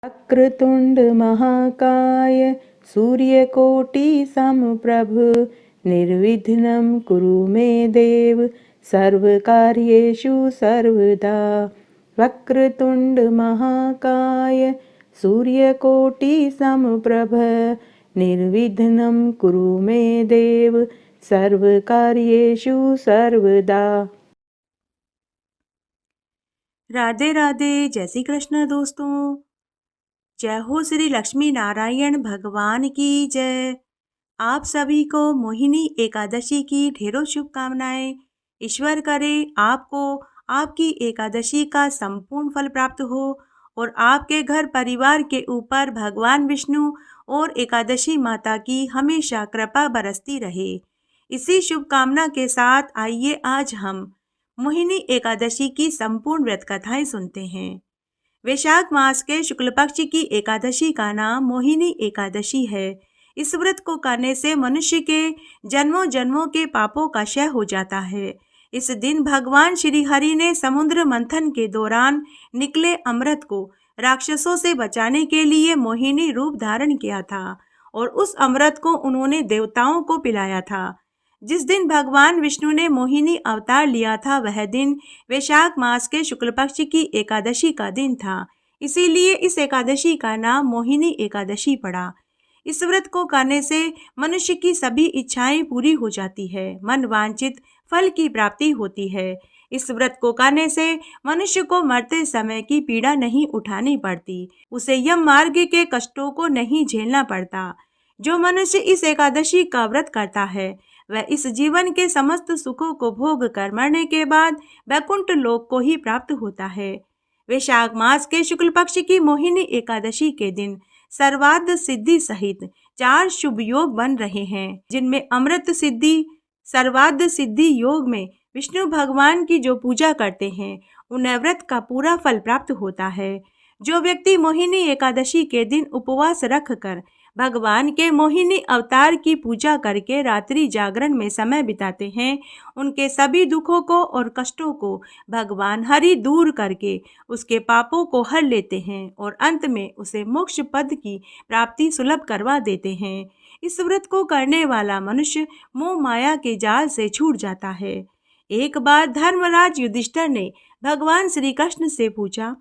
वक्रतुंड महाकाय सूर्यकोटि समप्रभ निर्विघ्नं कुरु मे देव सर्वकार्येषु सर्वदा। वक्रतुंड महाकाय सूर्यकोटि समप्रभ निर्विघ्नं कुरु मे देव सर्वकार्येषु सर्वदा। राधे राधे। जय श्री कृष्ण दोस्तों। जय हो श्री लक्ष्मी नारायण भगवान की जय। आप सभी को मोहिनी एकादशी की ढेरों शुभकामनाएं। ईश्वर करे आपको आपकी एकादशी का संपूर्ण फल प्राप्त हो और आपके घर परिवार के ऊपर भगवान विष्णु और एकादशी माता की हमेशा कृपा बरसती रहे। इसी शुभकामना के साथ आइए आज हम मोहिनी एकादशी की संपूर्ण व्रत कथाएं सुनते हैं। वैशाख मास के शुक्ल पक्ष की एकादशी का नाम मोहिनी एकादशी है। इस व्रत को करने से मनुष्य के जन्मों जन्मों के पापों का क्षय हो जाता है। इस दिन भगवान श्री हरि ने समुद्र मंथन के दौरान निकले अमृत को राक्षसों से बचाने के लिए मोहिनी रूप धारण किया था और उस अमृत को उन्होंने देवताओं को पिलाया था। जिस दिन भगवान विष्णु ने मोहिनी अवतार लिया था वह दिन वैशाख मास के शुक्ल पक्ष की एकादशी का दिन था। इसीलिए इस एकादशी का नाम मोहिनी एकादशी पड़ा। इस व्रत को करने से मनुष्य की सभी इच्छाएं पूरी हो जाती है, मन वांछित फल की प्राप्ति होती है। इस व्रत को करने से मनुष्य को मरते समय की पीड़ा नहीं उठानी पड़ती, उसे यम मार्ग के कष्टों को नहीं झेलना पड़ता। जो मनुष्य इस एकादशी का व्रत करता है वह इस जीवन के समस्त सुखों को भोग कर मरने के बाद वैकुंठ लोक को ही प्राप्त होता है। वैशाख मास के शुक्ल पक्ष की मोहिनी एकादशी के दिन सर्वार्थ सिद्धि सहित 4 शुभ योग बन रहे हैं, जिनमें अमृत सिद्धि, सर्वार्थ सिद्धि योग में विष्णु भगवान की जो पूजा करते हैं उन्हें व्रत का पूरा फल प्राप्त होता है। जो व्यक्ति मोहिनी एकादशी के दिन उपवास रखकर भगवान के मोहिनी अवतार की पूजा करके रात्रि जागरण में समय बिताते हैं, उनके सभी दुखों को और कष्टों को भगवान हरि दूर करके उसके पापों को हर लेते हैं और अंत में उसे मोक्ष पद की प्राप्ति सुलभ करवा देते हैं। इस व्रत को करने वाला मनुष्य मोह माया के जाल से छूट जाता है। एक बार धर्मराज युधिष्ठिर ने भगवान श्री कृष्ण से पूछा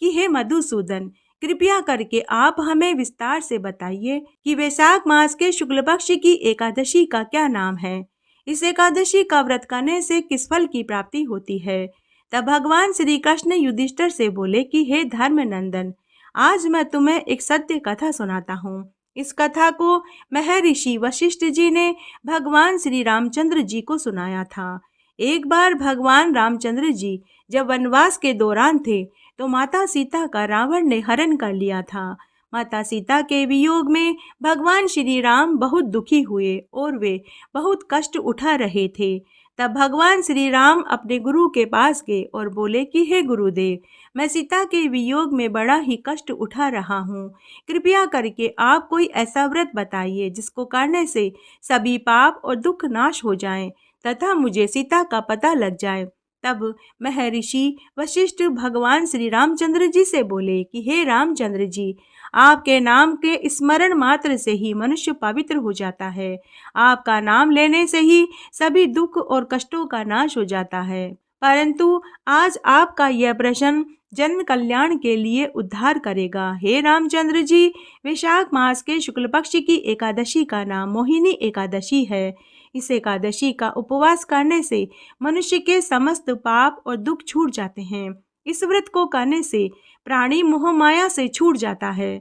कि हे मधुसूदन, कृपया करके आप हमें विस्तार से बताइए कि वैशाख मास के शुक्ल पक्ष की एकादशी का क्या नाम है। इस एकादशी का व्रत करने से किस फल की प्राप्ति होती है। तब भगवान श्री कृष्ण युधिष्ठिर से बोले कि हे धर्मनंदन, आज मैं तुम्हें एक सत्य कथा सुनाता हूँ। इस कथा को महर्षि वशिष्ठ जी ने भगवान श्री रामचंद्र जी को सुनाया था। एक बार भगवान रामचंद्र जी जब वनवास के दौरान थे तो माता सीता का रावण ने हरण कर लिया था। माता सीता के वियोग में भगवान श्री राम बहुत दुखी हुए और वे बहुत कष्ट उठा रहे थे। तब भगवान श्री राम अपने गुरु के पास गए और बोले कि हे गुरुदेव, मैं सीता के वियोग में बड़ा ही कष्ट उठा रहा हूँ। कृपया करके आप कोई ऐसा व्रत बताइए जिसको करने से सभी पाप और दुख नाश हो जाएं तथा मुझे सीता का पता लग जाए। तब महर्षि वशिष्ठ भगवान श्री रामचंद्र जी से बोले कि हे रामचंद्र जी, आपके नाम के स्मरण मात्र से ही मनुष्य पवित्र हो जाता है। आपका नाम लेने से ही सभी दुख और कष्टों का नाश हो जाता है। परंतु आज आपका यह प्रश्न जन्म कल्याण के लिए उद्धार करेगा। हे रामचंद्र जी, वैशाख मास के शुक्ल पक्ष की एकादशी का नाम मोहिनी एकादशी है। इस एकादशी का उपवास करने से मनुष्य के समस्त पाप और दुख छूट जाते हैं। इस व्रत को करने से प्राणी मोह माया से छूट जाता है।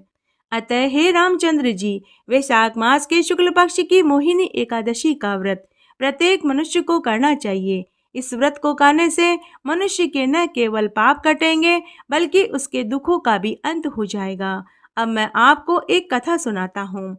अतः हे रामचंद्र जी, वैशाख मास के शुक्ल पक्ष की मोहिनी एकादशी का व्रत प्रत्येक मनुष्य को करना चाहिए। इस व्रत को करने से मनुष्य के न केवल पाप कटेंगे बल्कि उसके दुखों का भी अंत हो जाएगा। अब मैं आपको एक कथा सुनाता हूँ।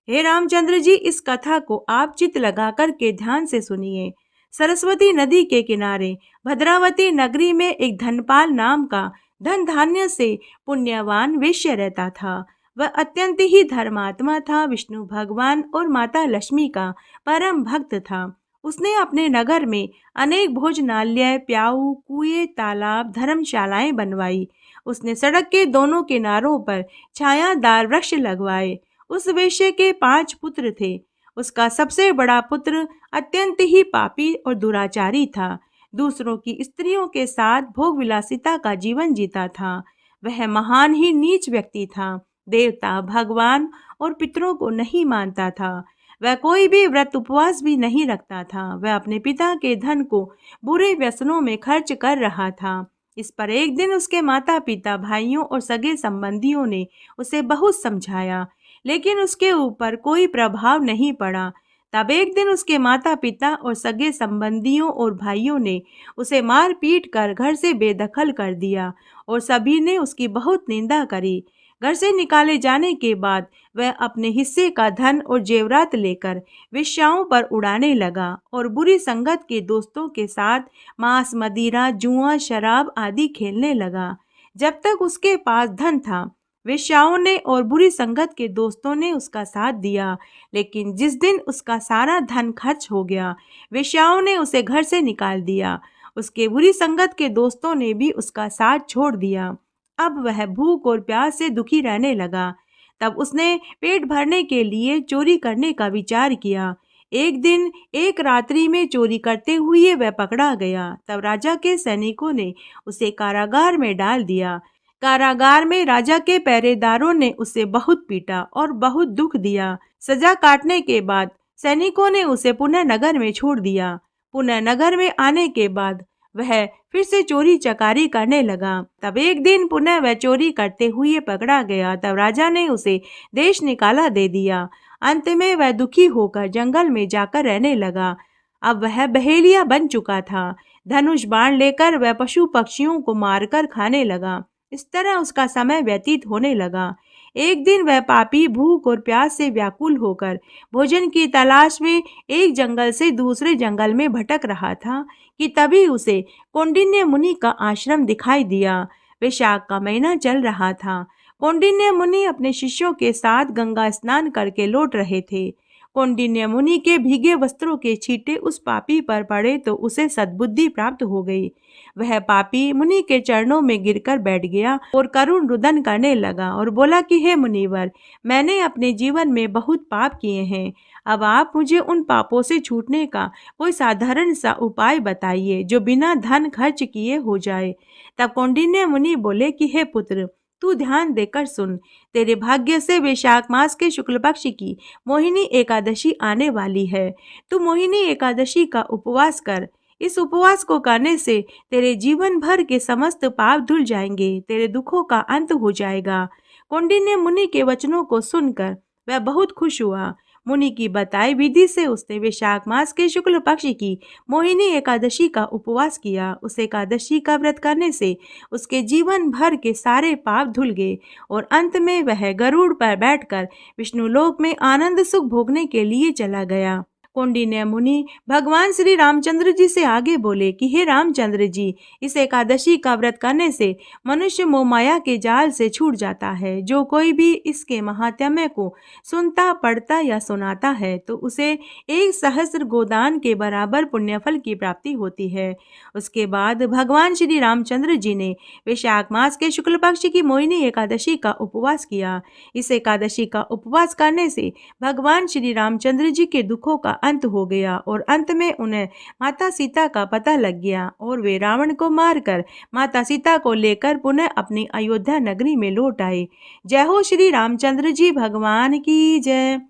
हे रामचंद्र जी, इस कथा को आप चित्त लगा कर के ध्यान से सुनिए। सरस्वती नदी के किनारे भद्रावती नगरी में एक धनपाल नाम का धन धान्य से पुण्यवान वैश्य रहता था। वह अत्यंत ही धर्मात्मा था, विष्णु भगवान और माता लक्ष्मी का परम भक्त था। उसने अपने नगर में अनेक भोजनालय, प्याऊ, कुएं, तालाब, धर्मशालाएं बनवाई उसने सड़क के दोनों किनारों पर छायादार वृक्ष लगवाए। उस वेश्या के 5 पुत्र थे। उसका सबसे बड़ा पुत्र अत्यंत ही पापी और दुराचारी था। दूसरों की स्त्रियों के साथ भोग विलासिता का जीवन जीता था। वह महान ही नीच व्यक्ति था। देवता, भगवान और पितरों को नहीं मानता था। वह कोई भी व्रत उपवास भी नहीं रखता था। वह अपने पिता के धन को बुरे व्यसनों में खर्च कर रहा था। इस पर एक दिन उसके माता पिता, भाइयों और सगे संबंधियों ने उसे बहुत समझाया, लेकिन उसके ऊपर कोई प्रभाव नहीं पड़ा। तब एक दिन उसके माता पिता और सगे संबंधियों और भाइयों ने उसे मार पीट कर घर से बेदखल कर दिया और सभी ने उसकी बहुत निंदा करी। घर से निकाले जाने के बाद वह अपने हिस्से का धन और जेवरात लेकर वेश्याओं पर उड़ाने लगा और बुरी संगत के दोस्तों के साथ मांस, मदिरा, जुआ, शराब आदि खेलने लगा। जब तक उसके पास धन था, वेश्याओं ने और बुरी संगत के दोस्तों ने उसका साथ दिया, लेकिन जिस दिन उसका सारा धन खर्च हो गया, वेश्याओं ने उसे घर से निकाल दिया। उसके बुरी संगत के दोस्तों ने भी उसका साथ छोड़ दिया। अब वह भूख और प्यास से दुखी रहने लगा। तब उसने पेट भरने के लिए चोरी करने का विचार किया। एक दिन एक रात्रि में चोरी करते हुए वह पकड़ा गया। तब राजा के सैनिकों ने उसे कारागार में डाल दिया। कारागार में राजा के पहरेदारों ने उसे बहुत पीटा और बहुत दुख दिया। सजा काटने के बाद सैनिकों ने उसे पुनः नगर में छोड़ दिया। पुनः नगर में आने के बाद वह फिर से चोरी चकारी करने लगा। तब एक दिन पुनः वह चोरी करते हुए पकड़ा गया। तब राजा ने उसे देश निकाला दे दिया। अंत में वह दुखी होकर जंगल में जाकर रहने लगा। अब वह बहेलिया बन चुका था। धनुष बाण लेकर वह पशु पक्षियों को मारकर खाने लगा। इस तरह उसका समय व्यतीत होने लगा। एक दिन वह पापी भूख और प्यास से व्याकुल होकर भोजन की तलाश में एक जंगल से दूसरे जंगल में भटक रहा था कि तभी उसे कौंडिन्य मुनि का आश्रम दिखाई दिया। वैशाख का महीना चल रहा था। कौंडिन्य मुनि अपने शिष्यों के साथ गंगा स्नान करके लौट रहे थे। कौंडिन्य मुनि के भीगे वस्त्रों के छींटे उस पापी पर पड़े तो उसे सद्बुद्धि प्राप्त हो गई। वह पापी मुनि के चरणों में गिरकर बैठ गया और करुण रुदन करने लगा और बोला कि हे मुनिवर, मैंने अपने जीवन में बहुत पाप किए हैं। अब आप मुझे उन पापों से छूटने का कोई साधारण सा उपाय बताइए जो बिना धन खर्च किए हो जाए। तब कौंडिन्य मुनि बोले कि हे पुत्र, तू ध्यान देकर सुन। तेरे भाग्य से वैशाख मास के शुक्ल पक्ष की मोहिनी एकादशी आने वाली है। तू मोहिनी एकादशी का उपवास कर। इस उपवास को करने से तेरे जीवन भर के समस्त पाप धुल जाएंगे, तेरे दुखों का अंत हो जाएगा। कौंडिन्य मुनि के वचनों को सुनकर वह बहुत खुश हुआ। मुनि की बताई विधि से उसने वैशाख मास के शुक्ल पक्ष की मोहिनी एकादशी का उपवास किया। उस एकादशी का व्रत करने से उसके जीवन भर के सारे पाप धुल गए और अंत में वह गरुड़ पर बैठकर विष्णुलोक में आनंद सुख भोगने के लिए चला गया। कौंडिन्य मुनि भगवान श्री रामचंद्र जी से आगे बोले कि हे रामचंद्र जी, इस एकादशी का व्रत करने से मनुष्य मोहमाया के जाल से छूट जाता है। जो कोई भी इसके महात्म्य को सुनता, पढ़ता या सुनाता है तो उसे 1,000 गोदान के बराबर पुण्यफल की प्राप्ति होती है। उसके बाद भगवान श्री रामचंद्र जी ने वैशाख मास के शुक्ल पक्ष की मोहिनी एकादशी का उपवास किया। इस एकादशी का उपवास करने से भगवान श्री रामचंद्र जी के दुखों का अंत हो गया और अंत में उन्हें माता सीता का पता लग गया और वे रावण को मारकर माता सीता को लेकर पुनः अपनी अयोध्या नगरी में लौट आए। जय हो श्री रामचंद्र जी भगवान की जय।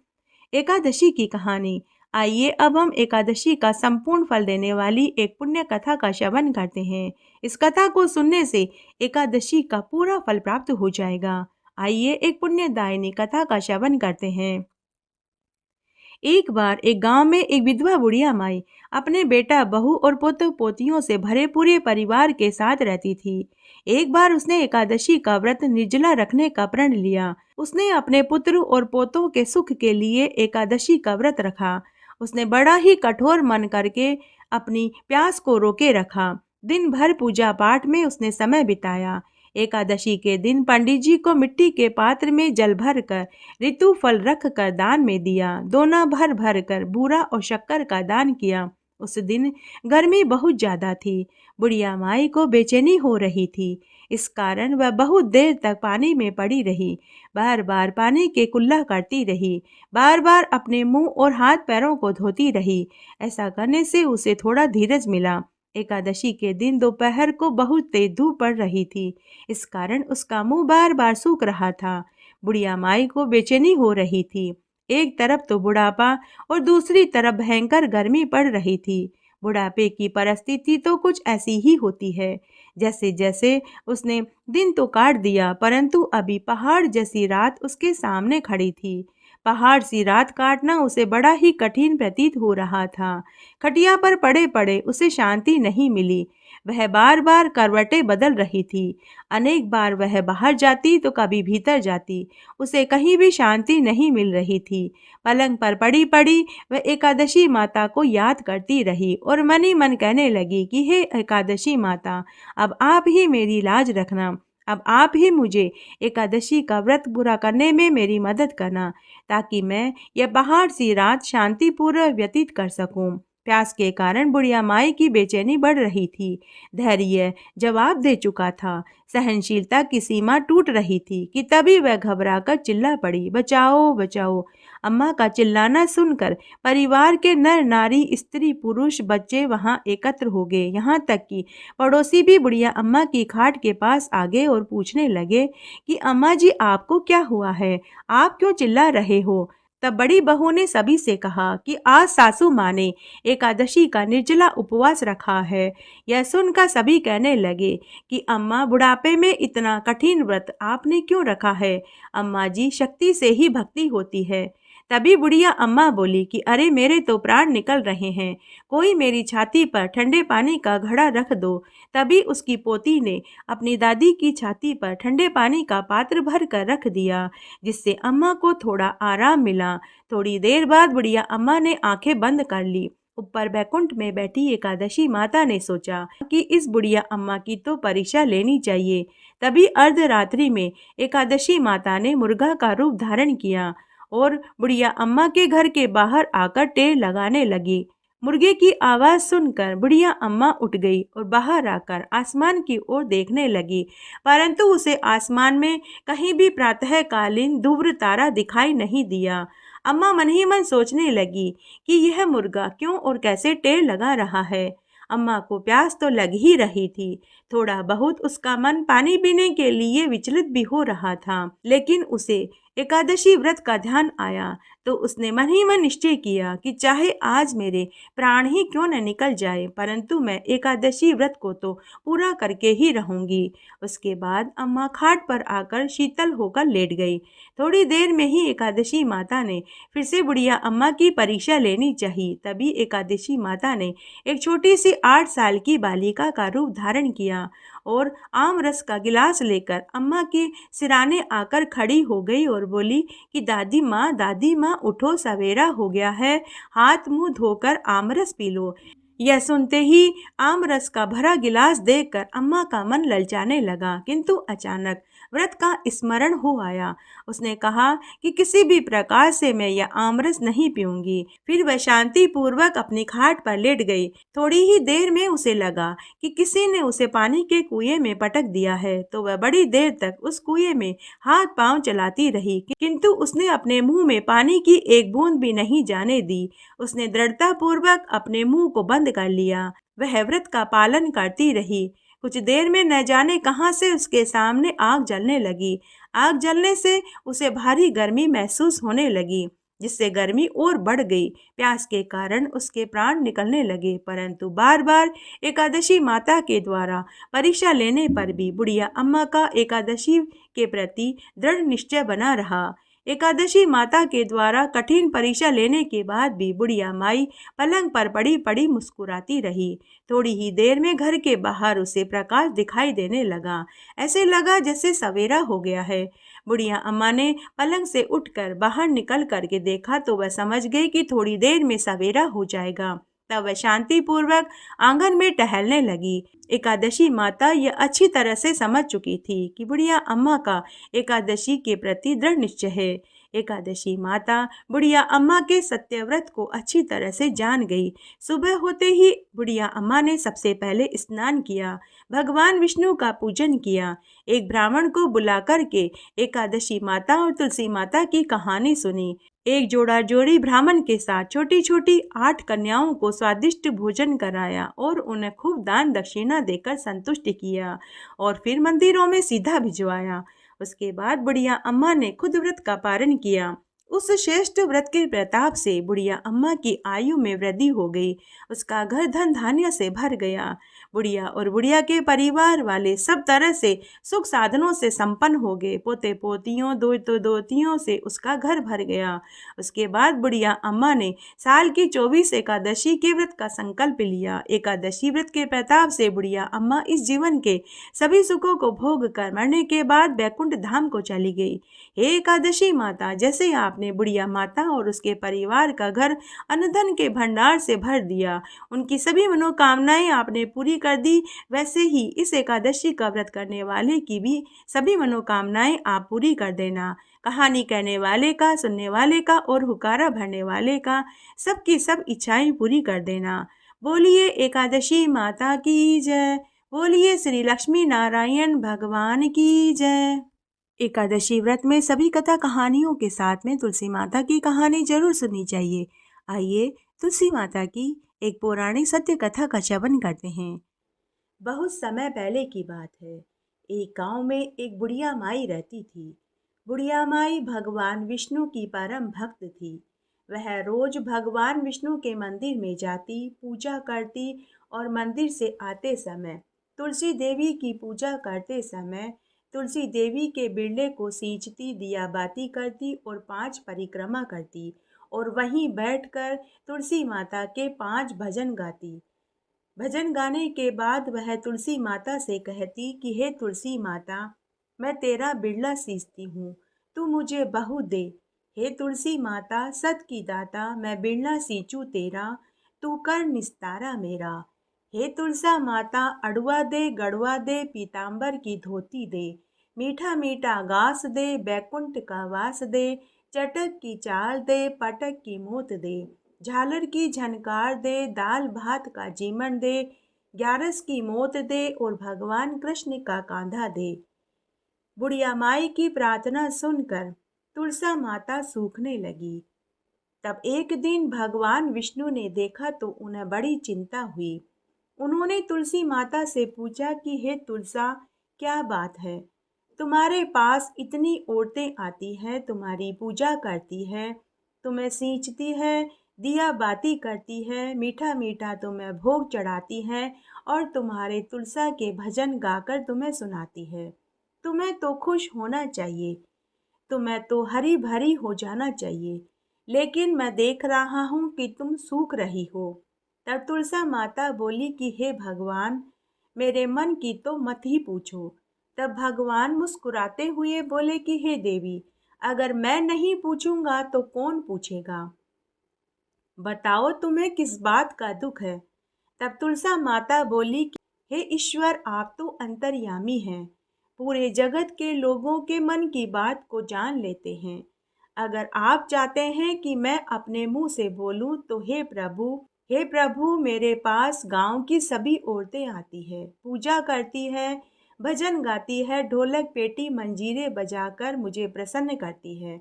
एकादशी की कहानी। आइए अब हम एकादशी का संपूर्ण फल देने वाली एक पुण्य कथा का श्रवण करते हैं। इस कथा को सुनने से एकादशी का पूरा फल प्राप्त हो जाएगा। आइए एक पुण्यदायिनी कथा का श्रवण करते हैं। एक बार एक गांव में एक विधवा बुढ़िया माई अपने बेटा, बहू और पोते पोतियों से भरे पूरे परिवार के साथ रहती थी। एक बार उसने एकादशी का व्रत निर्जला रखने का प्रण लिया। उसने अपने पुत्र और पोतों के सुख के लिए एकादशी का व्रत रखा। उसने बड़ा ही कठोर मन करके अपनी प्यास को रोके रखा। दिन भर पूजा पाठ में उसने समय बिताया। एकादशी के दिन पंडित जी को मिट्टी के पात्र में जल भर कर ऋतु फल रख कर दान में दिया। दोना भर भर कर बूरा और शक्कर का दान किया। उस दिन गर्मी बहुत ज़्यादा थी। बुढ़िया माई को बेचैनी हो रही थी। इस कारण वह बहुत देर तक पानी में पड़ी रही। बार बार पानी के कुल्ला करती रही। बार बार अपने मुंह और हाथ पैरों को धोती रही। ऐसा करने से उसे थोड़ा धीरज मिला। एकादशी के दिन दोपहर को बहुत तेज धूप पड़ रही थी। इस कारण उसका मुंह बार बार सूख रहा था। बुढ़िया माई को बेचैनी हो रही थी। एक तरफ तो बुढ़ापा और दूसरी तरफ भयंकर गर्मी पड़ रही थी। बुढ़ापे की परिस्थिति तो कुछ ऐसी ही होती है। जैसे जैसे उसने दिन तो काट दिया, परंतु अभी पहाड़ जैसी रात उसके सामने खड़ी थी। पहाड़ सी रात काटना उसे बड़ा ही कठिन प्रतीत हो रहा था। खटिया पर पड़े पड़े उसे शांति नहीं मिली। वह बार बार करवटें बदल रही थी। अनेक बार वह बाहर जाती तो कभी भीतर जाती। उसे कहीं भी शांति नहीं मिल रही थी। पलंग पर पड़ी पड़ी वह एकादशी माता को याद करती रही और मन ही मन कहने लगी कि हे एकादशी माता, अब आप ही मेरी लाज रखना। अब आप ही मुझे एकादशी का व्रत पूरा करने में मेरी मदद करना, ताकि मैं यह पहाड़ सी रात शांतिपूर्वक व्यतीत कर सकूं। प्यास के कारण बुढ़िया माई की बेचैनी बढ़ रही थी। धैर्य जवाब दे चुका था। सहनशीलता की सीमा टूट रही थी कि तभी वह घबराकर चिल्ला पड़ी, बचाओ बचाओ। अम्मा का चिल्लाना सुनकर परिवार के नर नारी, स्त्री पुरुष, बच्चे वहां एकत्र हो गए। यहाँ तक कि पड़ोसी भी बुढ़िया अम्मा की खाट के पास आ गए और पूछने लगे कि अम्मा जी, आपको क्या हुआ है? आप क्यों चिल्ला रहे हो? तब बड़ी बहू ने सभी से कहा कि आज सासू माँ ने एकादशी का निर्जला उपवास रखा है। यह सुनकर सभी कहने लगे कि अम्मा, बुढ़ापे में इतना कठिन व्रत आपने क्यों रखा है? अम्मा जी, शक्ति से ही भक्ति होती है। तभी बुढ़िया अम्मा बोली कि अरे, मेरे तो प्राण निकल रहे हैं, कोई मेरी छाती पर ठंडे पानी का घड़ा रख दो। तभी उसकी पोती ने अपनी दादी की छाती पर ठंडे पानी का पात्र भर कर रख दिया, जिससे अम्मा को थोड़ा आराम मिला। थोड़ी देर बाद बुढ़िया अम्मा ने आंखें बंद कर ली। ऊपर बैकुंठ में बैठी एकादशी माता ने सोचा कि इस बुढ़िया अम्मा की तो परीक्षा लेनी चाहिए। तभी अर्धरात्रि में एकादशी माता ने मुर्गा का रूप धारण किया और बुढ़िया अम्मा के घर के बाहर आकर टेर लगाने लगी। मुर्गे की आवाज सुनकर बुढ़िया अम्मा उठ गई और बाहर आकर आसमान की ओर देखने लगी, परंतु उसे आसमान में कहीं भी प्रातःकालीन ध्रुव तारा दिखाई नहीं दिया। अम्मा मन ही मन सोचने लगी कि यह मुर्गा क्यों और कैसे टेर लगा रहा है। अम्मा को प्यास तो लग ही रही थी। थोड़ा बहुत उसका मन पानी पीने के लिए विचलित भी हो रहा था, लेकिन उसे एकादशी व्रत का ध्यान आया तो उसने मन ही मन निश्चय किया कि चाहे आज मेरे प्राण ही क्यों न निकल जाए, परंतु मैं एकादशी व्रत को तो पूरा करके ही रहूंगी। उसके बाद अम्मा खाट पर आकर शीतल होकर लेट गई। थोड़ी देर में ही एकादशी माता ने फिर से बुढ़िया अम्मा की परीक्षा लेनी चाहिए। तभी एकादशी माता ने एक छोटी सी 8 साल की बालिका का रूप धारण किया और आम रस का गिलास लेकर अम्मा के सिराने आकर खड़ी हो गई और बोली कि दादी माँ उठो, सवेरा हो गया है, हाथ मुंह धोकर आमरस पी लो। यह सुनते ही आमरस का भरा गिलास देखकर अम्मा का मन ललचाने लगा, किंतु अचानक व्रत का स्मरण हो आया। उसने कहा कि किसी भी प्रकार से मैं यह आमरस नहीं पीऊंगी। फिर वह शांति पूर्वक अपनी खाट पर लेट गई। थोड़ी ही देर में उसे लगा कि किसी ने उसे पानी के कुएं में पटक दिया है, तो वह बड़ी देर तक उस कुएं में हाथ पांव चलाती रही, किंतु उसने अपने मुंह में पानी की एक बूंद भी नहीं जाने दी। उसने दृढ़ता पूर्वक अपने मुंह को बंद कर लिया। वह व्रत का पालन करती रही। कुछ देर में न जाने कहां से उसके सामने आग जलने लगी। आग जलने से उसे भारी गर्मी महसूस होने लगी, जिससे गर्मी और बढ़ गई। प्यास के कारण उसके प्राण निकलने लगे, परंतु बार बार एकादशी माता के द्वारा परीक्षा लेने पर भी बुढ़िया अम्मा का एकादशी के प्रति दृढ़ निश्चय बना रहा। एकादशी माता के द्वारा कठिन परीक्षा लेने के बाद भी बुढ़िया माई पलंग पर पड़ी पड़ी मुस्कुराती रही। थोड़ी ही देर में घर के बाहर उसे प्रकाश दिखाई देने लगा। ऐसे लगा जैसे सवेरा हो गया है। बुढ़िया अम्मा ने पलंग से उठकर बाहर निकल करके देखा तो वह समझ गई कि थोड़ी देर में सवेरा हो जाएगा। तब वह शांतिपूर्वक आंगन में टहलने लगी। एकादशी माता यह अच्छी तरह से समझ चुकी थी कि बुढ़िया अम्मा का एकादशी के प्रति दृढ़ निश्चय है। एकादशी माता बुढ़िया अम्मा के सत्यव्रत को अच्छी तरह से जान गई। सुबह होते ही बुढ़िया अम्मा ने सबसे पहले स्नान किया, भगवान विष्णु का पूजन किया, एक ब्राह्मण को बुला करके एकादशी माता और तुलसी माता की कहानी सुनी। एक जोड़ा जोड़ी ब्राह्मण के साथ छोटी छोटी 8 कन्याओं को स्वादिष्ट भोजन कराया और उन्हें खूब दान दक्षिणा देकर संतुष्ट किया और फिर मंदिरों में सीधा भिजवाया। उसके बाद बुढ़िया अम्मा ने खुद व्रत का पारण किया। उस श्रेष्ठ व्रत के प्रताप से बुढ़िया अम्मा की आयु में वृद्धि हो गई, उसका घर धन धान्य से भर गया। बुढ़िया और बुढ़िया के परिवार वाले सब तरह से सुख साधनों से संपन्न हो गए। पोते पोतियों दोतियों से उसका घर भर गया। उसके बाद बुढ़िया अम्मा ने साल की 24 एकादशी के व्रत का संकल्प लिया। एकादशी व्रत के प्रताप से बुढ़िया अम्मा इस जीवन के सभी सुखों को भोग कर मरने के बाद बैकुंठ धाम को चली गई। हे एकादशी माता, जैसे आपने बुढ़िया माता और उसके परिवार का घर अन्नधन के भंडार से भर दिया, उनकी सभी मनोकामनाएं आपने पूरी कर दी, वैसे ही इस एकादशी का व्रत करने वाले की भी सभी मनोकामनाएं आप पूरी कर देना। कहानी कहने वाले का, सुनने वाले का और हुकारा भरने वाले का सबकी सब इच्छाएं पूरी कर देना। बोलिए एकादशी माता की जय। बोलिए श्री लक्ष्मी नारायण भगवान की जय। एकादशी व्रत में सभी कथा कहानियों के साथ में तुलसी माता की कहानी जरूर सुननी चाहिए। आइए तुलसी माता की एक पौराणिक सत्य कथा का श्रवण करते हैं। बहुत समय पहले की बात है। एक गांव में एक बुढ़िया माई रहती थी। बुढ़िया माई भगवान विष्णु की परम भक्त थी। वह रोज भगवान विष्णु के मंदिर में जाती, पूजा करती और मंदिर से आते समय तुलसी देवी की पूजा करते समय तुलसी देवी के बिरले को सींचती, दिया बाती करती और 5 परिक्रमा करती और वहीं बैठकर तुलसी माता के 5 भजन गाती। भजन गाने के बाद वह तुलसी माता से कहती कि हे तुलसी माता, मैं तेरा बिरला सींचती हूँ, तू मुझे बहू दे। हे तुलसी माता सत की दाता, मैं बिरला सींचूं तेरा, तू कर निस्तारा मेरा। हे तुलसा माता अड़ुआ दे, गड़ुआ दे, पीताम्बर की धोती दे, मीठा मीठा घास दे, बैकुंठ का वास दे, चटक की चाल दे, पटक की मोत दे, झालर की झनकार दे, दाल भात का जीमन दे, 11 की मोत दे और भगवान कृष्ण का कांधा दे। बुढ़िया माई की प्रार्थना सुनकर तुलसा माता सूखने लगी। तब एक दिन भगवान विष्णु ने देखा तो उन्हें बड़ी चिंता हुई। उन्होंने तुलसी माता से पूछा कि हे तुलसा, क्या बात है? तुम्हारे पास इतनी औरतें आती हैं, तुम्हारी पूजा करती हैं, तुम्हें सींचती है, दिया बाती करती है, मीठा मीठा तुम्हें भोग चढ़ाती है और तुम्हारे तुलसा के भजन गाकर तुम्हें सुनाती है। तुम्हें तो खुश होना चाहिए, तुम्हें तो हरी भरी हो जाना चाहिए, लेकिन मैं देख रहा हूँ कि तुम सूख रही हो। तब तुलसा माता बोली कि हे भगवान, मेरे मन की तो मत ही पूछो। तब भगवान मुस्कुराते हुए बोले कि हे देवी, अगर मैं नहीं पूछूंगा तो कौन पूछेगा? बताओ तुम्हें किस बात का दुख है? तब तुलसा माता बोली कि हे ईश्वर, आप तो अंतर्यामी हैं, पूरे जगत के लोगों के मन की बात को जान लेते हैं। अगर आप चाहते हैं कि मैं अपने मुंह से बोलूं तो हे प्रभु, मेरे पास गांव की सभी औरतें आती है, पूजा करती है, भजन गाती है, ढोलक पेटी मंजीरे बजाकर मुझे प्रसन्न करती है।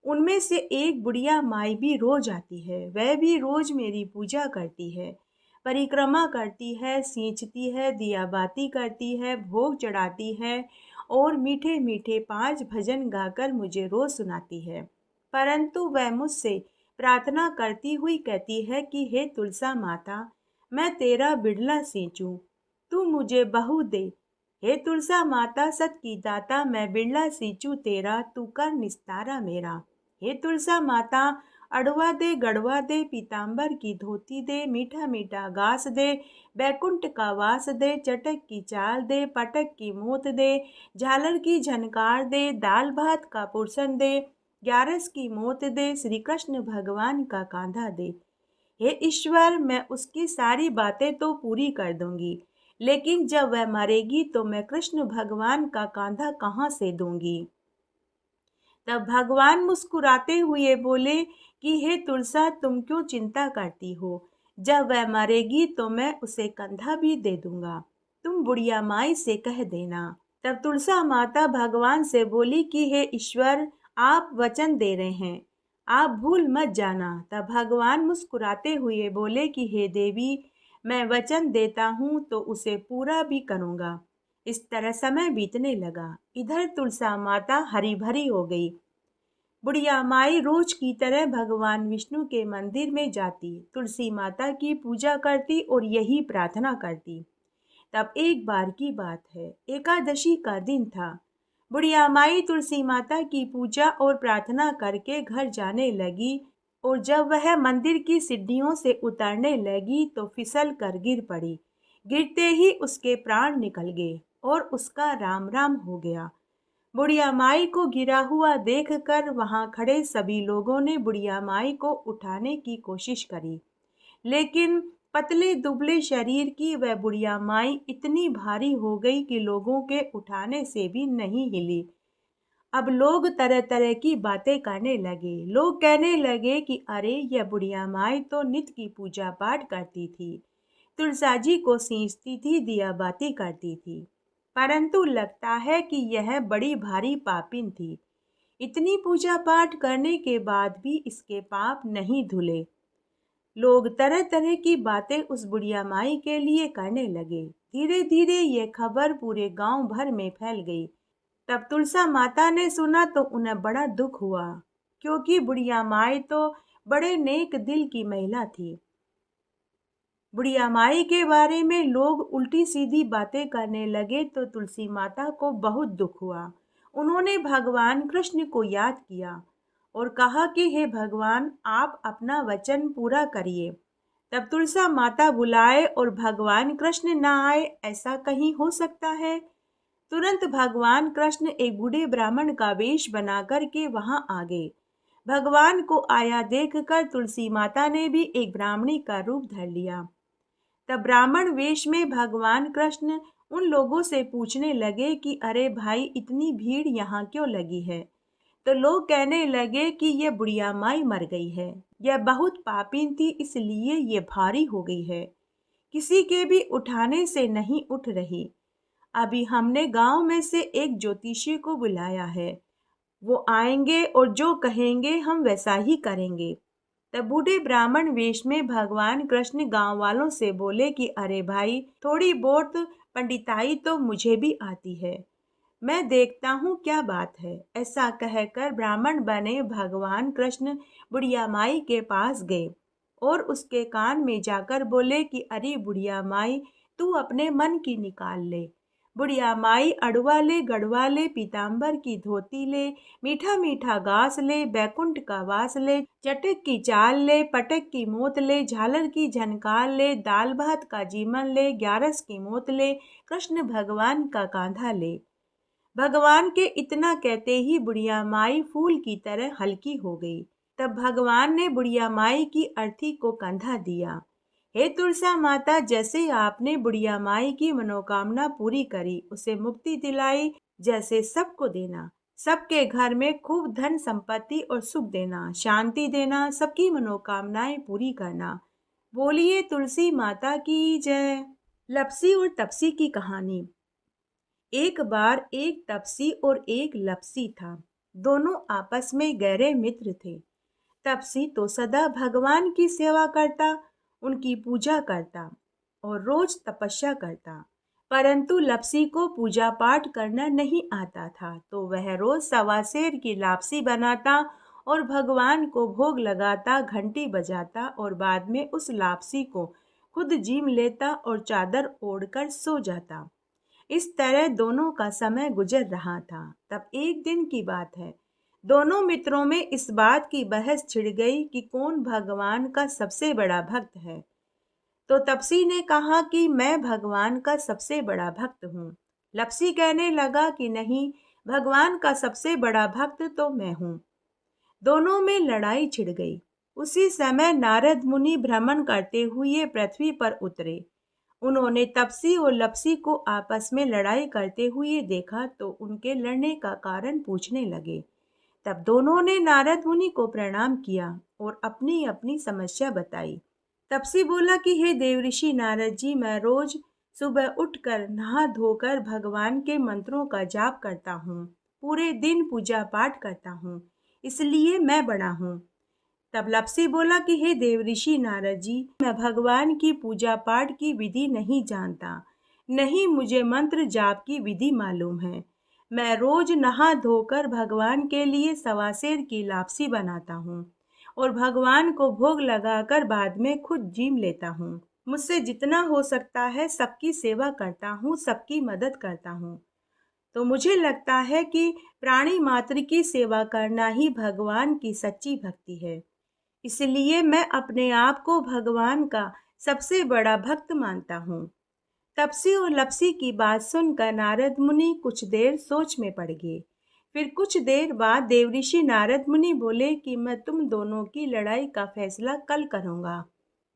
उनमें से एक बुढ़िया माई भी रोज आती है, वह भी रोज मेरी पूजा करती है, परिक्रमा करती है, सींचती है, दिया बाती करती है, भोग चढ़ाती है और मीठे मीठे 5 भजन गाकर मुझे रोज सुनाती है। परंतु वह मुझसे प्रार्थना करती हुई कहती है कि हे तुलसा माता, मैं तेरा बिड़ला सींचूं, तू मुझे बहू दे। हे तुलसा माता सत की दाता, मैं बिड़ला सींचूं तेरा, तू कर निस्तारा मेरा। हे तुलसा माता अड़वा दे, गड़वा दे, पीताम्बर की धोती दे, मीठा मीठा घास दे, बैकुंठ का वास दे, चटक की चाल दे, पटक की मोत दे, झालर की झनकार दे, दाल भात का पुरसन दे, 11 की मोत दे, श्री कृष्ण भगवान का कांधा दे। हे ईश्वर, मैं उसकी सारी बातें तो पूरी कर दूंगी, लेकिन जब वह मरेगी तो मैं कृष्ण भगवान का कांधा कहाँ से दूंगी? तब भगवान मुस्कुराते हुए बोले कि हे तुलसा, तुम क्यों चिंता करती हो? जब वह मरेगी तो मैं उसे कंधा भी दे दूंगा। तुम बुढ़िया माई से कह देना। तब तुलसा माता भगवान से बोली कि हे ईश्वर, आप वचन दे रहे हैं, आप भूल मत जाना। तब भगवान मुस्कुराते हुए बोले कि हे देवी, मैं वचन देता हूँ तो उसे पूरा भी करूँगा। इस तरह समय बीतने लगा। इधर तुलसा माता हरी भरी हो गई। बुढ़िया माई रोज की तरह भगवान विष्णु के मंदिर में जाती, तुलसी माता की पूजा करती और यही प्रार्थना करती। तब एक बार की बात है, एकादशी का दिन था। बुढ़िया माई तुलसी माता की पूजा और प्रार्थना करके घर जाने लगी और जब वह मंदिर की सीढ़ियों से उतरने लगी तो फिसल कर गिर पड़ी। गिरते ही उसके प्राण निकल गए और उसका राम राम हो गया। बुढ़िया माई को गिरा हुआ देखकर वहां खड़े सभी लोगों ने बुढ़िया माई को उठाने की कोशिश करी, लेकिन पतले दुबले शरीर की वह बुढ़िया माई इतनी भारी हो गई कि लोगों के उठाने से भी नहीं हिली। अब लोग तरह तरह की बातें करने लगे। लोग कहने लगे कि अरे, यह बुढ़िया माई तो नित्य की पूजा पाठ करती थी, तुलसा जी को सींचती थी, दिया बाती करती थी, परंतु लगता है कि यह बड़ी भारी पापिन थी। इतनी पूजा पाठ करने के बाद भी इसके पाप नहीं धुले। लोग तरह तरह की बातें उस बुढ़िया माई के लिए करने लगे। धीरे धीरे ये खबर पूरे गांव भर में फैल गई। तब तुलसा माता ने सुना तो उन्हें बड़ा दुख हुआ, क्योंकि बुढ़िया माई तो बड़े नेक दिल की महिला थी। बुढ़िया माई के बारे में लोग उल्टी सीधी बातें करने लगे तो तुलसी माता को बहुत दुख हुआ। उन्होंने भगवान कृष्ण को याद किया और कहा कि हे भगवान, आप अपना वचन पूरा करिए। तब तुलसा माता बुलाए और भगवान कृष्ण न आए, ऐसा कहीं हो सकता है? तुरंत भगवान कृष्ण एक बूढ़े ब्राह्मण का वेश बना कर के वहां आ गए। भगवान को आया देखकर तुलसी माता ने भी एक ब्राह्मणी का रूप धर लिया। तब ब्राह्मण वेश में भगवान कृष्ण उन लोगों से पूछने लगे कि अरे भाई, इतनी भीड़ यहाँ क्यों लगी है? तो लोग कहने लगे कि यह बुढ़िया माई मर गई है, यह बहुत पापीन थी, इसलिए ये भारी हो गई है, किसी के भी उठाने से नहीं उठ रही। अभी हमने गांव में से एक ज्योतिषी को बुलाया है, वो आएंगे और जो कहेंगे हम वैसा ही करेंगे। तब बूढ़े ब्राह्मण वेश में भगवान कृष्ण गांव वालों से बोले कि अरे भाई, थोड़ी बहुत पंडिताई तो मुझे भी आती है, मैं देखता हूँ क्या बात है। ऐसा कहकर ब्राह्मण बने भगवान कृष्ण बुढ़िया माई के पास गए और उसके कान में जाकर बोले कि अरे बुढ़िया माई, तू अपने मन की निकाल ले। बुढ़िया माई अड़वा ले, गड़वा ले, पीताम्बर की धोती ले, मीठा मीठा घास ले, बैकुंठ का वास ले, चटक की चाल ले, पटक की मोत ले, झालर की झनकार ले, दाल भात का जीमन ले, ग्यारस की मोत ले, कृष्ण भगवान का कांधा ले। भगवान के इतना कहते ही बुढ़िया माई फूल की तरह हल्की हो गई। तब भगवान ने बुढ़िया माई की अर्थी को कंधा दिया। हे तुलसा माता, जैसे आपने बुढ़िया माई की मनोकामना पूरी करी, उसे मुक्ति दिलाई, जैसे सबको देना, सबके घर में खूब धन संपत्ति और सुख देना, शांति देना, सबकी मनोकामनाएं पूरी करना। बोलिए तुलसी माता की जय। लपसी और तपसी की कहानी। एक बार एक तपसी और एक लपसी था। दोनों आपस में गहरे मित्र थे। तपसी तो सदा भगवान की सेवा करता, उनकी पूजा करता और रोज तपस्या करता, परंतु लपसी को पूजा पाठ करना नहीं आता था, तो वह रोज सवा सेर की लापसी बनाता और भगवान को भोग लगाता, घंटी बजाता और बाद में उस लापसी को खुद जीम लेता और चादर ओढ़कर सो जाता। इस तरह दोनों का समय गुजर रहा था। तब एक दिन की बात है, दोनों मित्रों में इस बात की बहस छिड़ गई कि कौन भगवान का सबसे बड़ा भक्त है। तो तपसी ने कहा कि मैं भगवान का सबसे बड़ा भक्त हूँ। लपसी कहने लगा कि नहीं, भगवान का सबसे बड़ा भक्त तो मैं हूँ। दोनों में लड़ाई छिड़ गई। उसी समय नारद मुनि भ्रमण करते हुए पृथ्वी पर उतरे। उन्होंने तपसी और लपसी को आपस में लड़ाई करते हुए देखा तो उनके लड़ने का कारण पूछने लगे। तब दोनों ने नारद मुनि को प्रणाम किया और अपनी अपनी समस्या बताई। तपसी बोला कि हे देवऋषि नारद जी, मैं रोज सुबह उठकर नहा धोकर भगवान के मंत्रों का जाप करता हूँ, पूरे दिन पूजा पाठ करता हूँ, इसलिए मैं बड़ा हूँ। तब लपसी बोला कि हे देवऋषि नारद जी, मैं भगवान की पूजा पाठ की विधि नहीं जानता, नहीं मुझे मंत्र जाप की विधि मालूम है। मैं रोज नहा धोकर भगवान के लिए सवा सेर की लापसी बनाता हूँ और भगवान को भोग लगाकर बाद में खुद जीम लेता हूँ। मुझसे जितना हो सकता है सबकी सेवा करता हूँ, सबकी मदद करता हूँ। तो मुझे लगता है कि प्राणी मात्र की सेवा करना ही भगवान की सच्ची भक्ति है। इसलिए मैं अपने आप को भगवान का सबसे बड़ा भक्त मानता हूँ। तपसी और लपसी की बात सुनकर नारद मुनि कुछ देर सोच में पड़ गए। फिर कुछ देर बाद देवऋषि नारद मुनि बोले कि मैं तुम दोनों की लड़ाई का फैसला कल करूँगा।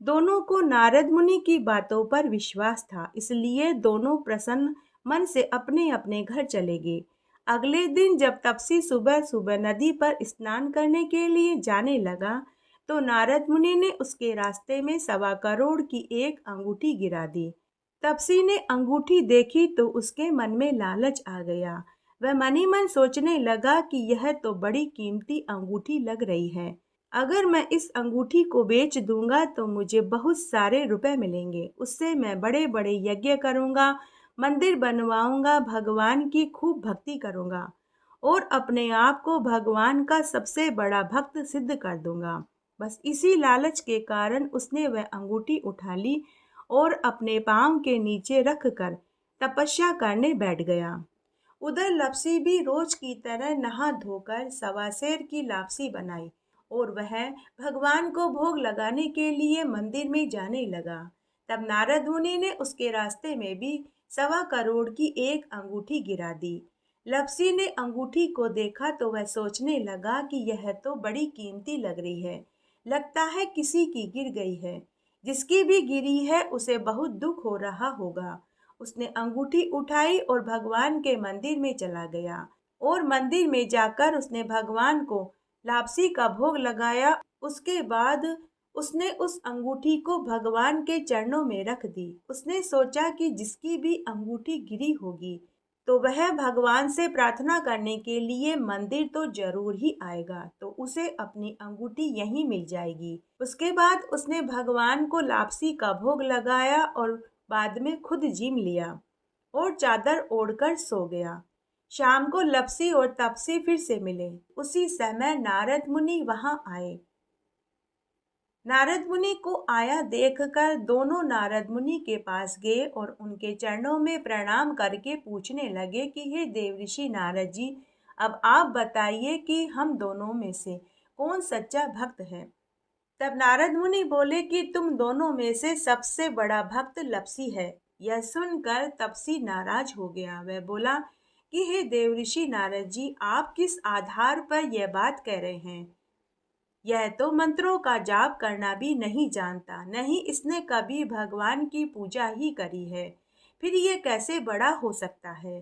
दोनों को नारद मुनि की बातों पर विश्वास था, इसलिए दोनों प्रसन्न मन से अपने अपने घर चले गए। अगले दिन जब तपसी सुबह सुबह नदी पर स्नान करने के लिए जाने लगा, तो नारद मुनि ने उसके रास्ते में 1.25 करोड़ की एक अंगूठी गिरा दी। तपसी ने अंगूठी देखी तो उसके मन में लालच आ गया। वह मन ही मन सोचने लगा कि यह तो बड़ी कीमती अंगूठी लग रही है। अगर मैं इस अंगूठी को बेच दूंगा तो मुझे बहुत सारे रुपए मिलेंगे। उससे मैं बड़े बड़े यज्ञ करूंगा, मंदिर बनवाऊंगा, भगवान की खूब भक्ति करूंगा और अपने आप को भगवान का सबसे बड़ा भक्त सिद्ध कर दूंगा। बस इसी लालच के कारण उसने वह अंगूठी उठा ली और अपने पांव के नीचे रखकर तपस्या करने बैठ गया। उधर लपसी भी रोज की तरह नहा धोकर 1.25 सेर की लापसी बनाई और वह भगवान को भोग लगाने के लिए मंदिर में जाने लगा। तब नारद मुनि ने उसके रास्ते में भी 1.25 करोड़ की एक अंगूठी गिरा दी। लपसी ने अंगूठी को देखा तो वह सोचने लगा कि यह तो बड़ी कीमती लग रही है, लगता है किसी की गिर गई है। जिसकी भी गिरी है उसे बहुत दुख हो रहा होगा। उसने अंगूठी उठाई और भगवान के मंदिर में चला गया और मंदिर में जाकर उसने भगवान को लापसी का भोग लगाया। उसके बाद उसने उस अंगूठी को भगवान के चरणों में रख दी। उसने सोचा कि जिसकी भी अंगूठी गिरी होगी तो वह भगवान से प्रार्थना करने के लिए मंदिर तो जरूर ही आएगा, तो उसे अपनी अंगूठी यहीं मिल जाएगी। उसके बाद उसने भगवान को लापसी का भोग लगाया और बाद में खुद जीम लिया और चादर ओढ़कर सो गया। शाम को लपसी और तपसी फिर से मिले। उसी समय नारद मुनि वहां आए। नारद मुनि को आया देखकर दोनों नारद मुनि के पास गए और उनके चरणों में प्रणाम करके पूछने लगे कि हे देवऋषि नारद जी, अब आप बताइए कि हम दोनों में से कौन सच्चा भक्त है। तब नारद मुनि बोले कि तुम दोनों में से सबसे बड़ा भक्त लपसी है। यह सुनकर तपसी नाराज हो गया। वह बोला कि हे देवऋषि नारद जी, आप किस आधार पर यह बात कह रहे हैं। यह तो मंत्रों का जाप करना भी नहीं जानता, नहीं इसने कभी भगवान की पूजा ही करी है, फिर ये कैसे बड़ा हो सकता है।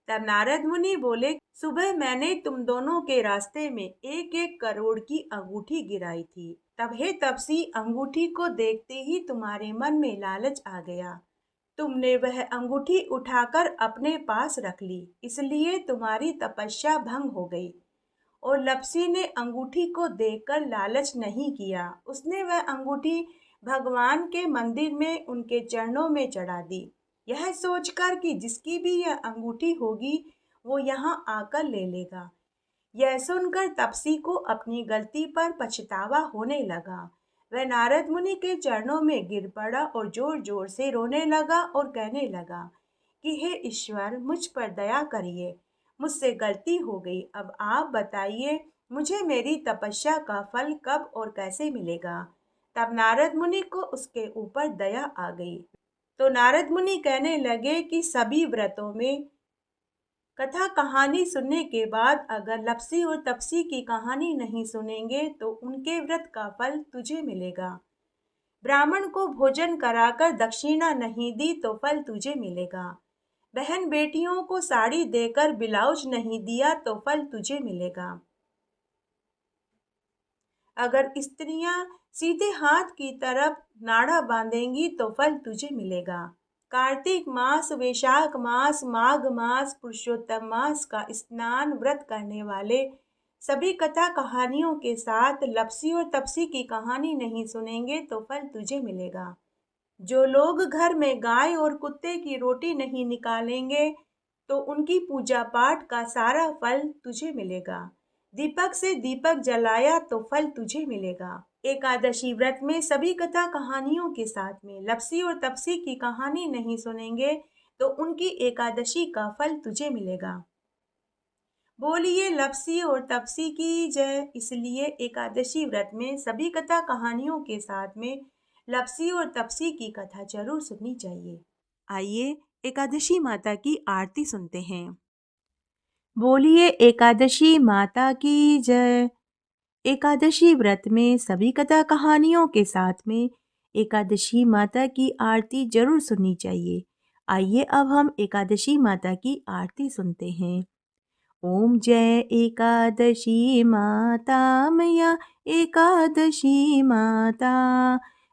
तब नारद मुनि बोले, सुबह मैंने तुम दोनों के रास्ते में 1-1 करोड़ की अंगूठी गिराई थी। तब हे तपसी, अंगूठी को देखते ही तुम्हारे मन में लालच आ गया। तुमने वह अंगूठी उठाकर अपने पास रख ली, इसलिए तुम्हारी तपस्या भंग हो गई। और लपसी ने अंगूठी को देखकर लालच नहीं किया। उसने वह अंगूठी भगवान के मंदिर में उनके चरणों में चढ़ा दी, यह सोचकर कि जिसकी भी यह अंगूठी होगी वो यहाँ आकर ले लेगा। यह सुनकर तपसी को अपनी गलती पर पछतावा होने लगा। वह नारद मुनि के चरणों में गिर पड़ा और जोर जोर से रोने लगा और कहने लगा कि हे ईश्वर, मुझ पर दया करिए, मुझसे गलती हो गई। अब आप बताइए, मुझे मेरी तपस्या का फल कब और कैसे मिलेगा। तब नारद मुनि को उसके ऊपर दया आ गई। तो नारद मुनि कहने लगे कि सभी व्रतों में कथा कहानी सुनने के बाद अगर लपसी और तपसी की कहानी नहीं सुनेंगे तो उनके व्रत का फल तुझे मिलेगा। ब्राह्मण को भोजन कराकर दक्षिणा नहीं दी तो फल तुझे मिलेगा। बहन बेटियों को साड़ी देकर ब्लाउज नहीं दिया तो फल तुझे मिलेगा। अगर स्त्रियां सीधे हाथ की तरफ नाड़ा बांधेंगी तो फल तुझे मिलेगा। कार्तिक मास, वैशाख मास, माघ मास, पुरुषोत्तम मास का स्नान व्रत करने वाले सभी कथा कहानियों के साथ लपसी और तपसी की कहानी नहीं सुनेंगे तो फल तुझे मिलेगा। जो लोग घर में गाय और कुत्ते की रोटी नहीं निकालेंगे तो उनकी पूजा पाठ का सारा फल तुझे मिलेगा। दीपक से दीपक जलाया तो फल तुझे मिलेगा। एकादशी व्रत में सभी कथा कहानियों के साथ में लपसी और तपसी की कहानी नहीं सुनेंगे तो उनकी एकादशी का फल तुझे मिलेगा। बोलिए लपसी और तपसी की जय। इसलिए एकादशी व्रत में सभी कथा कहानियों के साथ में लपसी और तपसी की कथा जरूर सुननी चाहिए। आइए एकादशी माता की आरती सुनते हैं। बोलिए एकादशी माता की जय। एकादशी व्रत में सभी कथा कहानियों के साथ में एकादशी माता की आरती जरूर सुननी चाहिए। आइए अब हम एकादशी माता की आरती सुनते हैं। ओम जय एकादशी माता मैया एकादशी माता,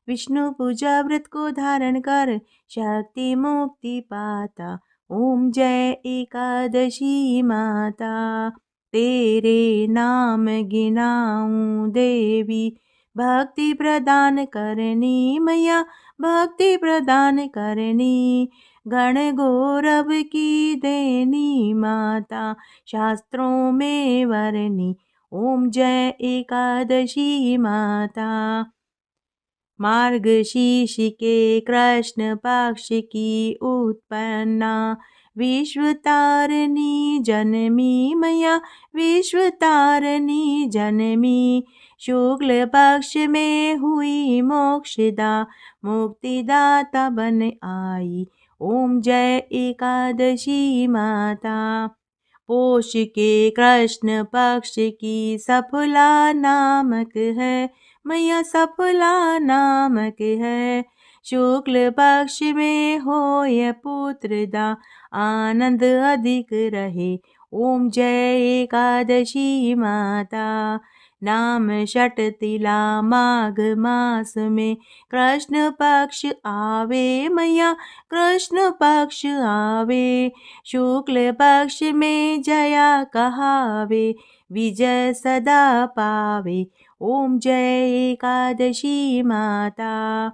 विष्णु पूजा व्रत को धारण कर शक्ति मुक्ति पाता। ओम जय एकादशी माता, तेरे नाम गिनाऊं देवी, भक्ति प्रदान करनी मैया भक्ति प्रदान करनी। गण गौरव की देनी माता, शास्त्रों में वरनी। ओम जय एकादशी माता। मार्गशीर्ष के कृष्ण पक्ष की उत्पन्ना, विश्व तारिणी जनमी मैया विश्व तारिणी जनमी। शुक्ल पक्ष में हुई मोक्षदा, मुक्तिदाता बन आई। ओम जय एकादशी माता। पोष के कृष्ण पक्ष की सफला नामक है मैया सफला नामक है। शुक्ल पक्ष में हो यह पुत्रदा, आनंद अधिक रहे। ओम जय एकादशी माता। नाम षट तिला माघ मास में कृष्ण पक्ष आवे मैया कृष्ण पक्ष आवे। शुक्ल पक्ष में जया कहावे, विजय सदा पावे। ओम जय एकादशी माता।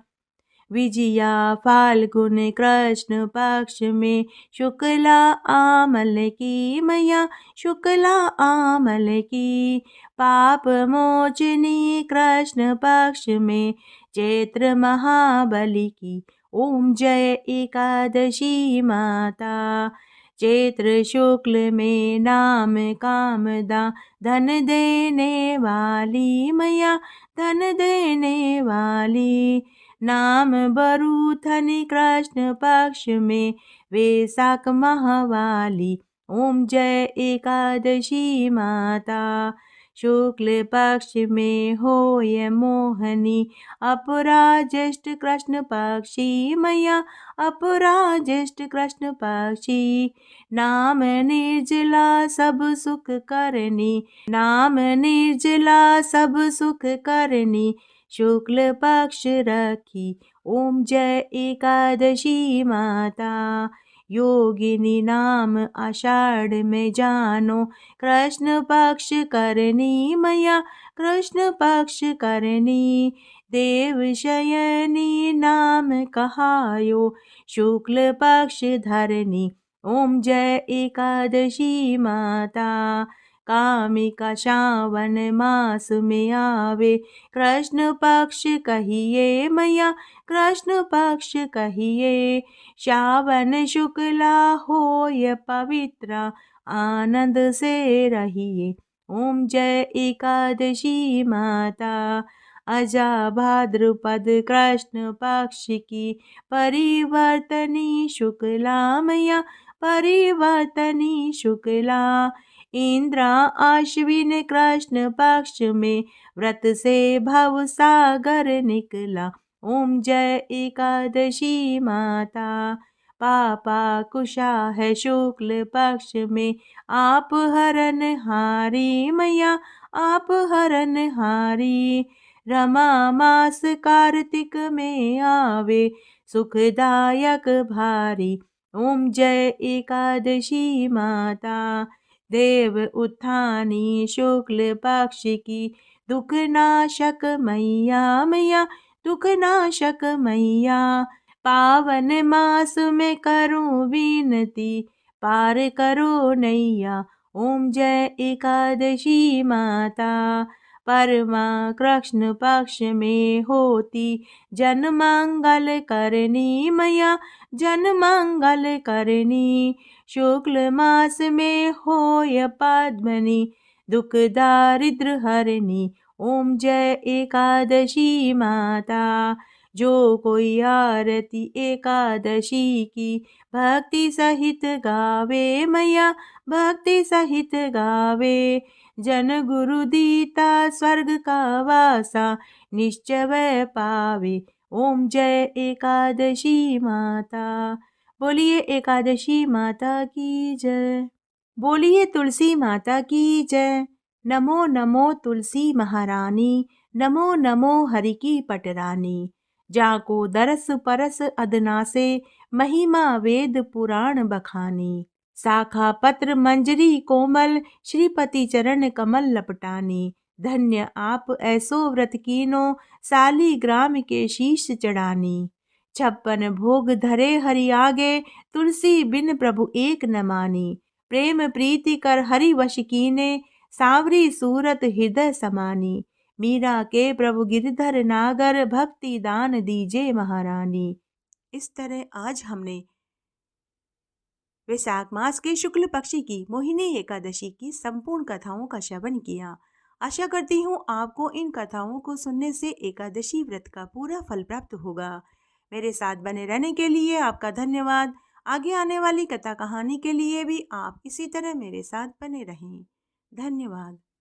विजया फाल्गुन कृष्ण पक्ष में शुक्ला आमल की मैया शुक्ला आमल की। पाप मोचनी कृष्ण पक्ष में चैत्र महाबली की। ओम जय एकादशी माता। चैत्र शुक्ल में नाम कामदा, धन देने वाली मैया धन देने वाली। नाम बरूथनी कृष्ण पक्ष में वैशाख महवाली। ओम जय एकादशी माता। शुक्ल पक्ष में होय मोहनी, अपराज्येष्ठ कृष्ण पक्षी मैया अपराज्येष्ठ कृष्ण पक्षी। नाम निर्जला सब सुख करनी, नाम निर्जला सब सुख करनी। शुक्ल पक्ष रखी। ओम जय एकादशी माता। योगिनी नाम आषाढ़ में जानो, कृष्ण पक्ष करनी मैया कृष्ण पक्ष करनी। देव शयनी नाम कहायो, शुक्ल पक्ष धरनी। ओम जय एकादशी माता। कामिका श्रावण मास में आवे, कृष्ण पक्ष कहिए मैया कृष्ण पक्ष कहिए। श्रावण शुक्ला होय पवित्र, आनंद से रहिए। ओम जय एकादशी माता। अजा भाद्रपद कृष्ण पक्ष की परिवर्तनी शुक्ला मैया परिवर्तनी शुक्ला। इंद्रा आश्विन कृष्ण पक्ष में व्रत से भव सागर निकला। ओम जय एकादशी माता। पापा कुशा है शुक्ल पक्ष में, आप हरन हारी मैया आप हरनहारी। रमा मास कार्तिक में आवे सुखदायक भारी। ओम जय एकादशी माता। देव उत्थानी शुक्ल पक्ष की दुख नाशक मैया मैया दुख नाशक मैया। पावन मास में करूं विनती पार करो नैया। ओम जय एकादशी माता। परमा कृष्ण पक्ष में होती जन मंगल करनी मैया जन मंगल करनी। शुक्ल मास में होय पद्मनी दुख दारिद्र हरनी। ओम जय एकादशी माता। जो कोई आरती एकादशी की भक्ति सहित गावे मैया भक्ति सहित गावे। जन गुरु दीता स्वर्ग का वासा निश्चय वह पावे। ओम जय एकादशी माता। बोलिए एकादशी माता की जय। बोलिए तुलसी माता की जय। नमो नमो तुलसी महारानी। नमो नमो हरि की पटरानी। जाको दरस परस अदनासे महिमा वेद पुराण बखानी। शाखा पत्र मंजरी कोमल श्रीपति चरण कमल लपटानी। धन्य आप ऐसो व्रत कीनो शालीग्राम के शीश चढ़ानी। 56 भोग धरे हरि आगे तुलसी बिन प्रभु एक न मानी। प्रेम प्रीति कर हरि वश कीने सांवरी सूरत हृदय समानी। मीरा के प्रभु गिरधर नागर भक्ति दान दीजे महारानी। इस तरह आज हमने वैशाख मास के शुक्ल पक्ष की मोहिनी एकादशी की संपूर्ण कथाओं का श्रवण किया। आशा करती हूँ आपको इन कथाओं को सुनने से एकादशी व्रत का पूरा फल प्राप्त होगा। मेरे साथ बने रहने के लिए आपका धन्यवाद। आगे आने वाली कथा कहानी के लिए भी आप इसी तरह मेरे साथ बने रहें। धन्यवाद।